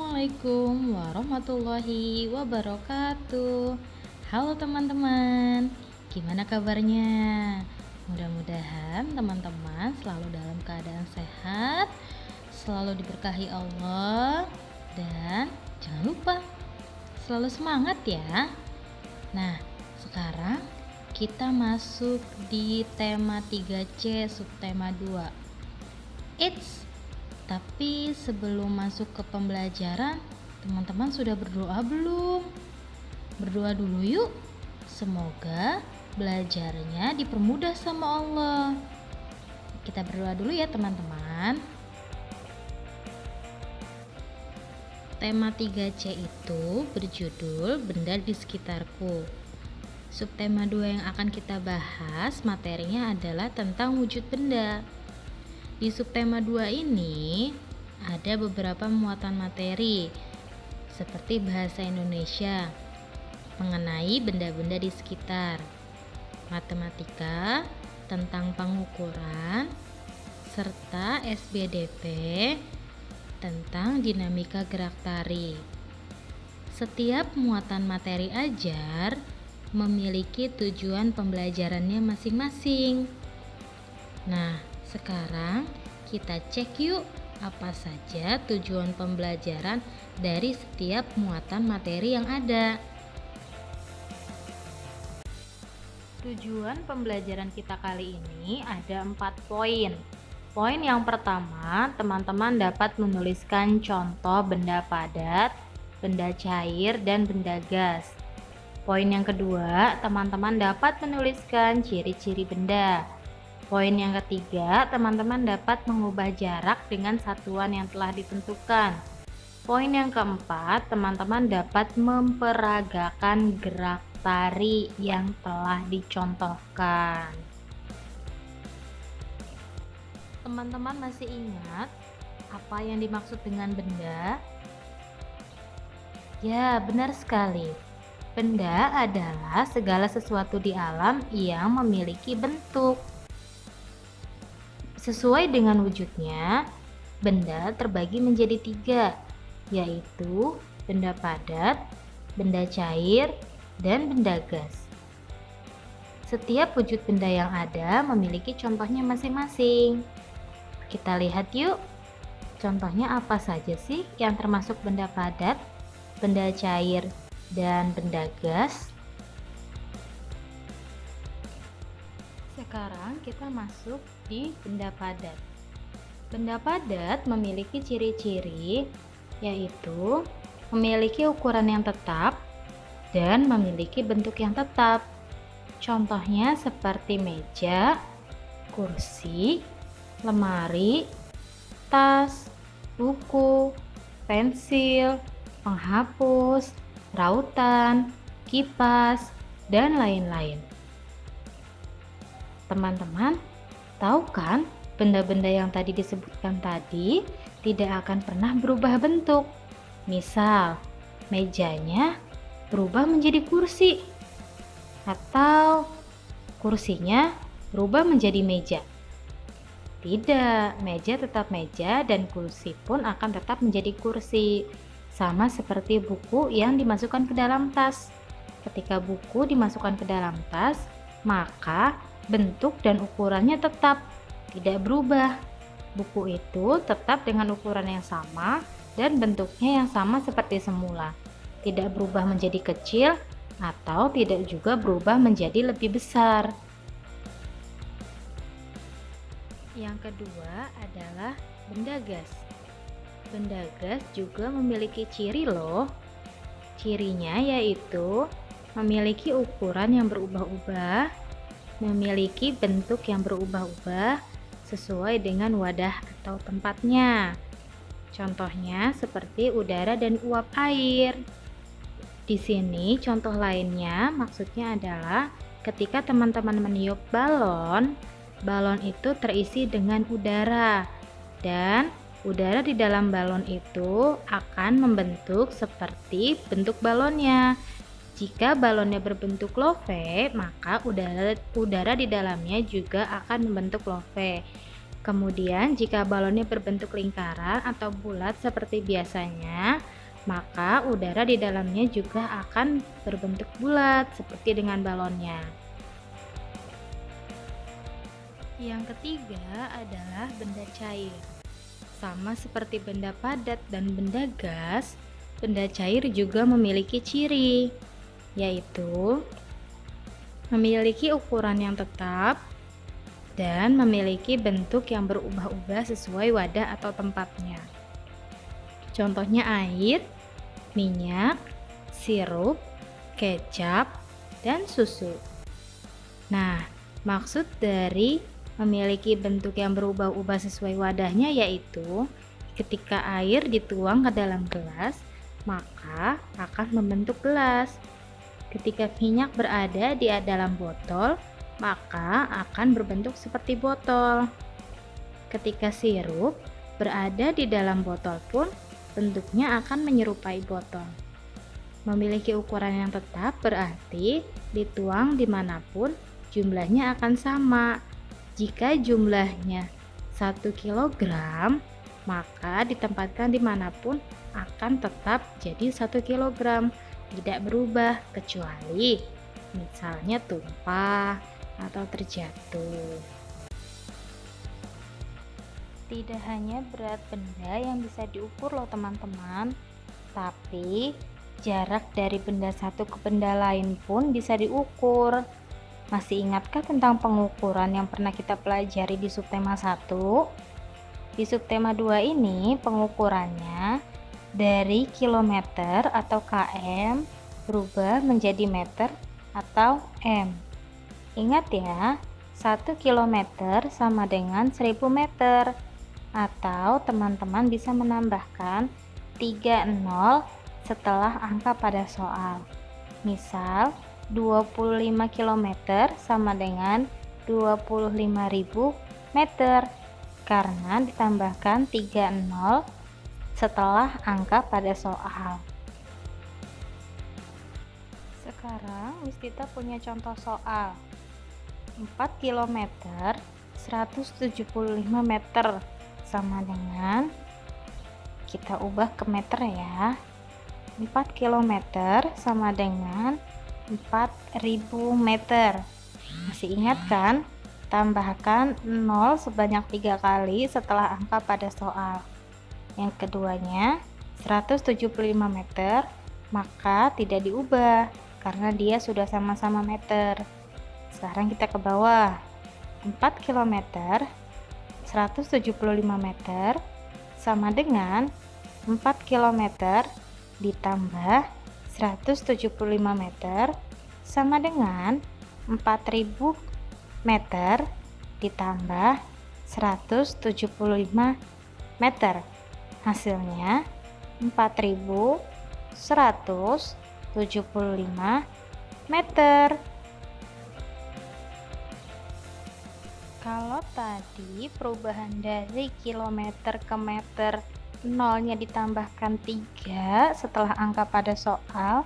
Assalamualaikum warahmatullahi wabarakatuh. Halo teman-teman, gimana kabarnya? Mudah-mudahan teman-teman selalu dalam keadaan sehat, selalu diberkahi Allah, dan jangan lupa selalu semangat ya. Nah, sekarang kita masuk di tema 3C subtema 2. Tapi sebelum masuk ke pembelajaran, teman-teman sudah berdoa belum? Berdoa dulu yuk. Semoga belajarnya dipermudah sama Allah. Kita berdoa dulu ya teman-teman. Tema 3C itu berjudul Benda di Sekitarku. Subtema 2 yang akan kita bahas materinya adalah tentang wujud benda. Di subtema 2 ini ada beberapa muatan materi seperti bahasa Indonesia mengenai benda-benda di sekitar, matematika tentang pengukuran, serta SBDP tentang dinamika gerak tarik. Setiap muatan materi ajar memiliki tujuan pembelajarannya masing-masing. Nah, sekarang kita cek yuk apa saja tujuan pembelajaran dari setiap muatan materi yang ada. Tujuan pembelajaran kita kali ini ada 4 poin. Poin yang pertama, teman-teman dapat menuliskan contoh benda padat, benda cair, dan benda gas. Poin yang kedua, teman-teman dapat menuliskan ciri-ciri benda. Poin yang ketiga, teman-teman dapat mengubah jarak dengan satuan yang telah ditentukan. Poin yang keempat, teman-teman dapat memperagakan gerak tarik yang telah dicontohkan. Teman-teman masih ingat apa yang dimaksud dengan benda? Ya, benar sekali. Benda adalah segala sesuatu di alam yang memiliki bentuk. Sesuai dengan wujudnya, benda terbagi menjadi 3, yaitu benda padat, benda cair, dan benda gas. Setiap wujud benda yang ada memiliki contohnya masing-masing. Kita lihat yuk, contohnya apa saja sih yang termasuk benda padat, benda cair, dan benda gas? Sekarang kita masuk di benda padat. Benda padat memiliki ciri-ciri, yaitu memiliki ukuran yang tetap dan memiliki bentuk yang tetap. Contohnya seperti meja, kursi, lemari, tas, buku, pensil, penghapus, rautan, kipas, dan lain-lain. Teman-teman, tahu kan benda-benda yang tadi disebutkan tadi tidak akan pernah berubah bentuk. Misal, mejanya berubah menjadi kursi atau kursinya berubah menjadi meja. Tidak, meja tetap meja dan kursi pun akan tetap menjadi kursi. Sama seperti buku yang dimasukkan ke dalam tas. Ketika buku dimasukkan ke dalam tas, maka bentuk dan ukurannya tetap tidak berubah. Buku itu tetap dengan ukuran yang sama dan bentuknya yang sama seperti semula, tidak berubah menjadi kecil atau tidak juga berubah menjadi lebih besar. Yang kedua adalah benda gas. Benda gas juga memiliki ciri loh. Cirinya yaitu memiliki ukuran yang berubah-ubah, memiliki bentuk yang berubah-ubah sesuai dengan wadah atau tempatnya. Contohnya seperti udara dan uap air. Di sini contoh lainnya maksudnya adalah ketika teman-teman meniup balon, balon itu terisi dengan udara dan udara di dalam balon itu akan membentuk seperti bentuk balonnya. Jika balonnya berbentuk love, maka udara di dalamnya juga akan membentuk love. Kemudian jika balonnya berbentuk lingkaran atau bulat seperti biasanya, maka udara di dalamnya juga akan berbentuk bulat seperti dengan balonnya. Yang ketiga adalah benda cair. Sama seperti benda padat dan benda gas, benda cair juga memiliki ciri, yaitu memiliki ukuran yang tetap dan memiliki bentuk yang berubah-ubah sesuai wadah atau tempatnya. Contohnya air, minyak, sirup, kecap, dan susu. Nah, maksud dari memiliki bentuk yang berubah-ubah sesuai wadahnya yaitu ketika air dituang ke dalam gelas, maka akan membentuk gelas. Ketika minyak berada di dalam botol, maka akan berbentuk seperti botol. Ketika sirup berada di dalam botol pun, bentuknya akan menyerupai botol. Memiliki ukuran yang tetap berarti dituang dimanapun jumlahnya akan sama. Jika jumlahnya 1 kg, maka ditempatkan dimanapun akan tetap jadi 1 kg, tidak berubah kecuali misalnya tumpah atau terjatuh. Tidak hanya berat benda yang bisa diukur loh teman-teman, tapi jarak dari benda satu ke benda lain pun bisa diukur. Masih ingatkah tentang pengukuran yang pernah kita pelajari di subtema 1? Di subtema 2 ini pengukurannya dari kilometer atau km berubah menjadi meter atau m. Ingat ya, 1 kilometer sama dengan 1000 meter. Atau teman-teman bisa menambahkan 3 nol setelah angka pada soal. Misal 25 km sama dengan 25.000 meter karena ditambahkan 3 nol setelah angka pada soal. Sekarang Miss Tita punya contoh soal. 4 km 175 meter sama dengan, kita ubah ke meter ya, 4 km sama dengan 4000 meter. Masih ingat kan? Tambahkan 0 sebanyak 3 kali setelah angka pada soal. Yang keduanya 175 meter, maka tidak diubah karena dia sudah sama-sama meter. Sekarang kita ke bawah. 4 km 175 meter sama dengan 4 km ditambah 175 meter sama dengan 4000 meter ditambah 175 meter. Hasilnya 4175 meter. Kalau tadi perubahan dari kilometer ke meter, nolnya ditambahkan 3 setelah angka pada soal,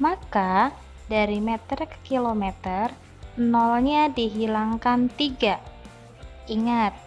maka dari meter ke kilometer, nolnya dihilangkan 3. Ingat,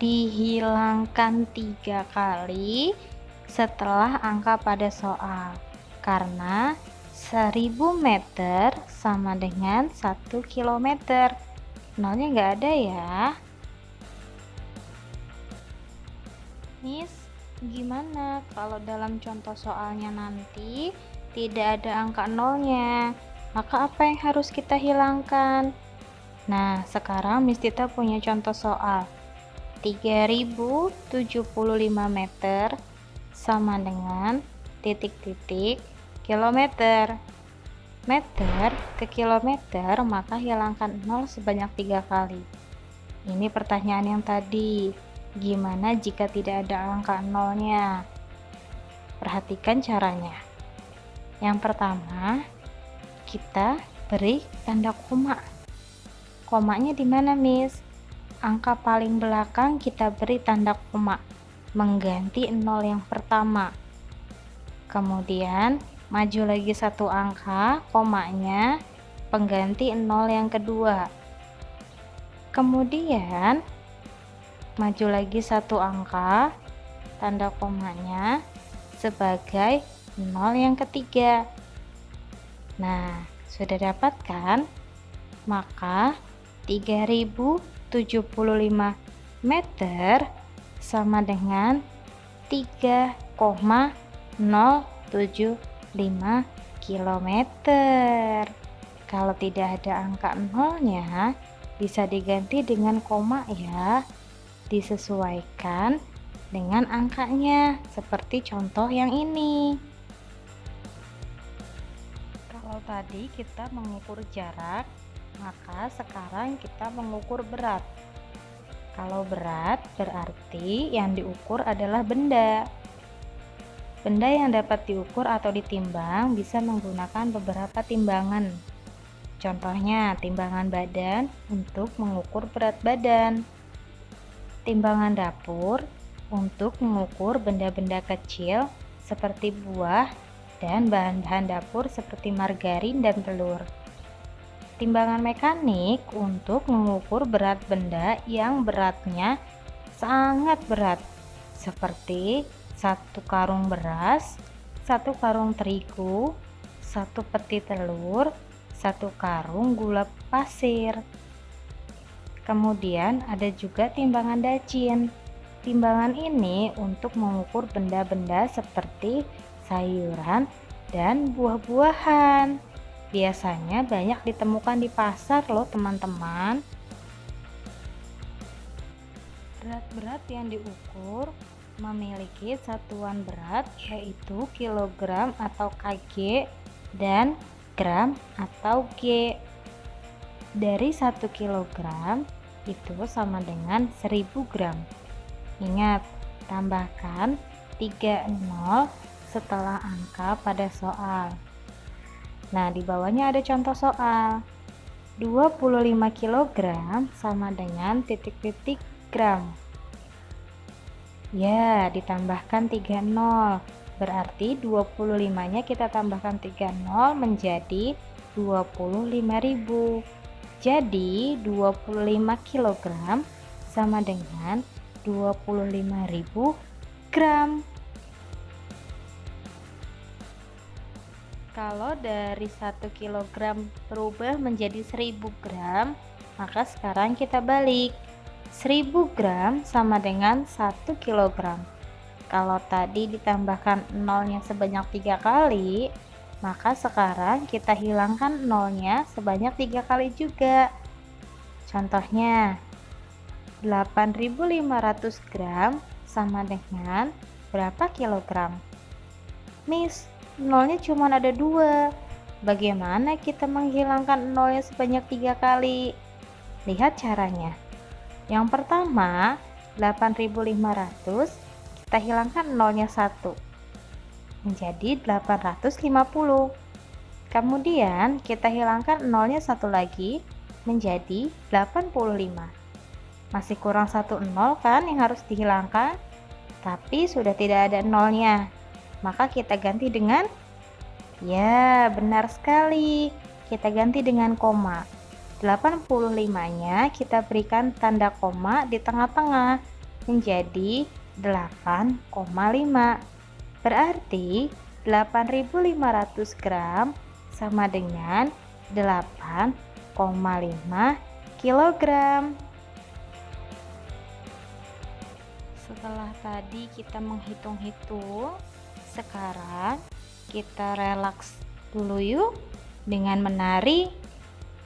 dihilangkan 3 kali setelah angka pada soal, karena 1000 meter sama dengan 1 kilometer. Nolnya nggak ada ya. Miss, gimana kalau dalam contoh soalnya nanti tidak ada angka nolnya? Maka apa yang harus kita hilangkan? Nah, sekarang Miss Tita punya contoh soal. 3075 meter sama dengan titik-titik kilometer. Meter ke kilometer, maka hilangkan 0 sebanyak 3 kali. Ini pertanyaan yang tadi, gimana jika tidak ada angka nolnya? Perhatikan caranya. Yang pertama, kita beri tanda koma. Komanya di mana, Miss? Angka paling belakang kita beri tanda koma, mengganti 0 yang pertama. Kemudian maju lagi 1 angka, komanya pengganti 0 yang kedua. Kemudian maju lagi 1 angka, tanda komanya sebagai nol yang ketiga. Nah, sudah dapat kan? Maka 3075 meter sama dengan 3,075 kilometer. Kalau tidak ada angka nolnya, bisa diganti dengan koma ya. Disesuaikan dengan angkanya, seperti contoh yang ini. Kalau tadi kita mengukur jarak, maka sekarang kita mengukur berat. Kalau berat berarti yang diukur adalah benda. Benda yang dapat diukur atau ditimbang bisa menggunakan beberapa timbangan. Contohnya, timbangan badan untuk mengukur berat badan. Timbangan dapur untuk mengukur benda-benda kecil seperti buah dan bahan-bahan dapur seperti margarin dan telur. Timbangan mekanik untuk mengukur berat benda yang beratnya sangat berat, seperti 1 karung beras, 1 karung terigu, 1 peti telur, 1 karung gula pasir. Kemudian ada juga timbangan dacin. Timbangan ini untuk mengukur benda-benda seperti sayuran dan buah-buahan. Biasanya banyak ditemukan di pasar loh teman-teman. Berat-berat yang diukur memiliki satuan berat yaitu kilogram atau kg dan gram atau G. Dari 1 kilogram itu sama dengan 1000 gram. Ingat, tambahkan 3 nol setelah angka pada soal. Nah, di bawahnya ada contoh soal. 25 kilogram sama dengan titik-titik gram. Ya, ditambahkan 3 nol. Berarti 25-nya kita tambahkan 3 nol menjadi 25.000. Jadi 25 kg sama dengan 25.000 gram. Kalau dari 1 kg berubah menjadi 1000 gram, maka sekarang kita balik. 1000 gram sama dengan 1 kg. Kalau tadi ditambahkan nolnya sebanyak 3 kali, maka sekarang kita hilangkan nolnya sebanyak 3 kali juga. Contohnya, 8.500 gram sama dengan berapa kilogram? Miss, nolnya cuma ada 2. Bagaimana kita menghilangkan nolnya sebanyak 3 kali? Lihat caranya. Yang pertama, 8.500 kita hilangkan nolnya 1 menjadi 850. Kemudian kita hilangkan nolnya 1 lagi menjadi 85. Masih kurang 1 nol kan yang harus dihilangkan, tapi sudah tidak ada nolnya. Maka kita ganti dengan, ya benar sekali, kita ganti dengan koma. 85-nya kita berikan tanda koma di tengah-tengah menjadi 8,5. Berarti 8.500 gram sama dengan 8,5 kilogram. Setelah tadi kita menghitung-hitung, sekarang kita relaks dulu yuk dengan menari.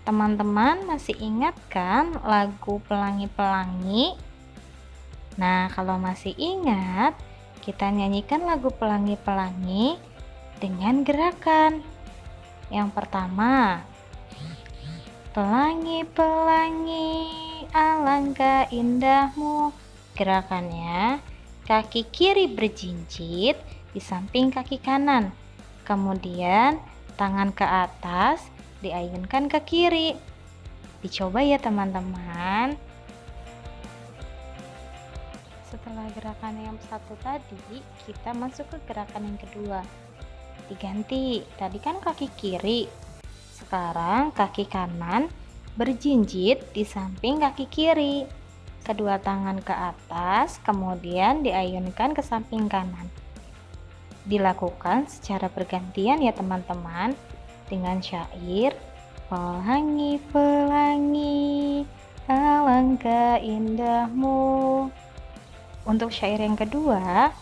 Teman-teman masih ingat kan lagu Pelangi-Pelangi? Nah, kalau masih ingat, kita nyanyikan lagu Pelangi-Pelangi dengan gerakan. Yang pertama, pelangi-pelangi alangkah indahmu. Gerakannya, kaki kiri berjinjit di samping kaki kanan. Kemudian tangan ke atas diayunkan ke kiri. Dicoba ya teman-teman. Setelah gerakan yang satu tadi, kita masuk ke gerakan yang kedua. Diganti, tadi kan kaki kiri, sekarang kaki kanan berjinjit di samping kaki kiri. Kedua tangan ke atas, kemudian diayunkan ke samping kanan. Dilakukan secara bergantian ya teman-teman, dengan syair pelangi pelangi alangkah indahmu. Untuk syair yang kedua,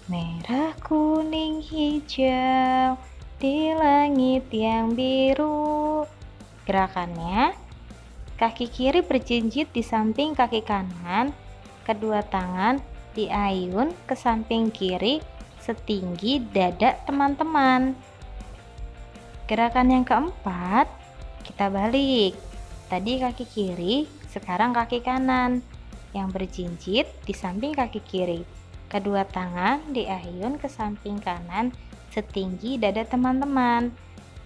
merah kuning hijau di langit yang biru. Gerakannya, kaki kiri berjinjit di samping kaki kanan, kedua tangan diayun ke samping kiri setinggi dada teman-teman. Gerakan yang keempat, kita balik. Tadi kaki kiri, sekarang kaki kanan yang berjinjit di samping kaki kiri. Kedua tangan diayun ke samping kanan setinggi dada teman-teman.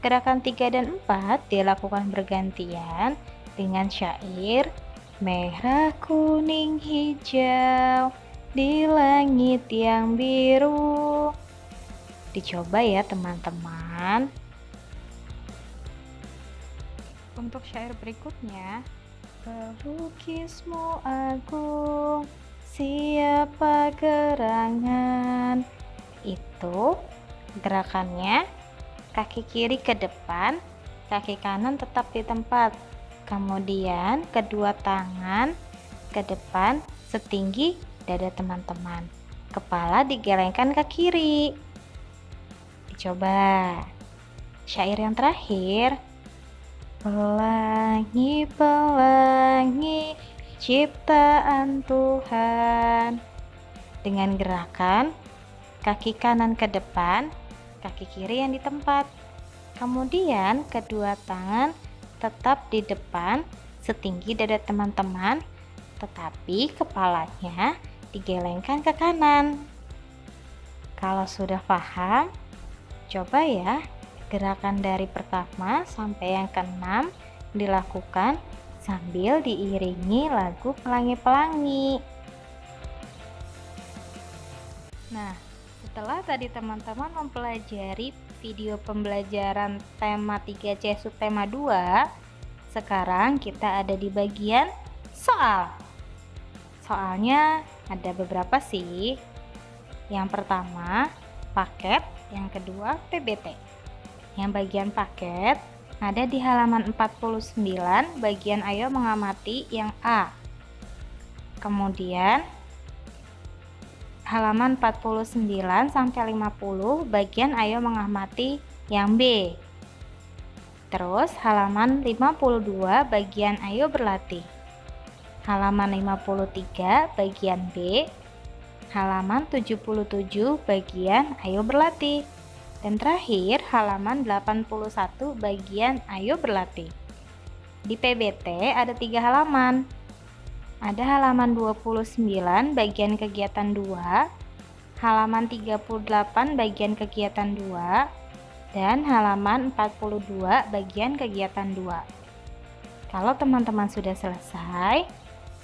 Gerakan 3 dan 4 dilakukan bergantian dengan syair merah kuning hijau di langit yang biru. Dicoba ya teman-teman. Untuk syair berikutnya, pelukismu agung, siapa gerangan. Itu gerakannya kaki kiri ke depan, kaki kanan tetap di tempat. Kemudian kedua tangan ke depan setinggi dada teman-teman. Kepala digelengkan ke kiri. Dicoba. Syair yang terakhir. Pelangi, pelangi, ciptaan Tuhan. Dengan gerakan kaki kanan ke depan, kaki kiri yang di tempat. Kemudian kedua tangan tetap di depan setinggi dada teman-teman, tetapi kepalanya digelengkan ke kanan. Kalau sudah paham, coba ya gerakan dari pertama sampai yang keenam dilakukan sambil diiringi lagu Pelangi-Pelangi. Nah, setelah tadi teman-teman mempelajari video pembelajaran tema 3C subtema 2, sekarang kita ada di bagian soal. Soalnya ada beberapa sih. Yang pertama, paket, yang kedua, PBT. Yang bagian paket ada di halaman 49, bagian ayo mengamati yang A. Kemudian halaman 49 sampai 50, bagian ayo mengamati yang B. Terus halaman 52, bagian ayo berlatih. Halaman 53, bagian B. Halaman 77, bagian ayo berlatih. Dan terakhir halaman 81, bagian ayo berlatih. Di PBT ada 3 halaman. Ada halaman 29 bagian kegiatan 2, halaman 38 bagian kegiatan 2, dan halaman 42 bagian kegiatan 2. Kalau teman-teman sudah selesai,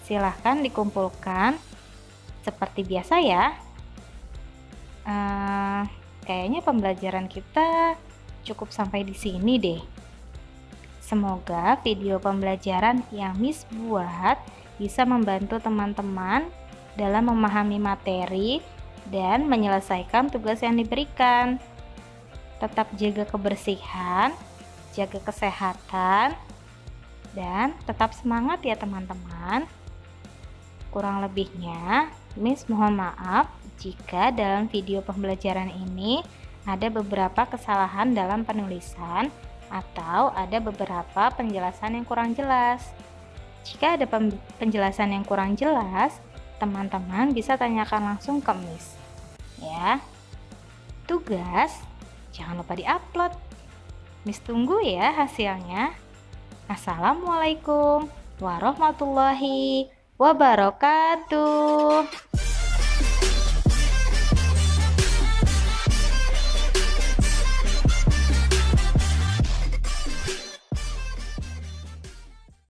silahkan dikumpulkan seperti biasa ya. Kayaknya pembelajaran kita cukup sampai di sini deh. Semoga video pembelajaran yang Miss buat bisa membantu teman-teman dalam memahami materi dan menyelesaikan tugas yang diberikan. Tetap jaga kebersihan, jaga kesehatan, dan tetap semangat ya teman-teman. Kurang lebihnya, Miss mohon maaf jika dalam video pembelajaran ini ada beberapa kesalahan dalam penulisan atau ada beberapa penjelasan yang kurang jelas. Jika ada penjelasan yang kurang jelas, teman-teman bisa tanyakan langsung ke Miss. Ya. Tugas jangan lupa diupload. Miss tunggu ya hasilnya. Assalamualaikum warahmatullahi wabarakatuh.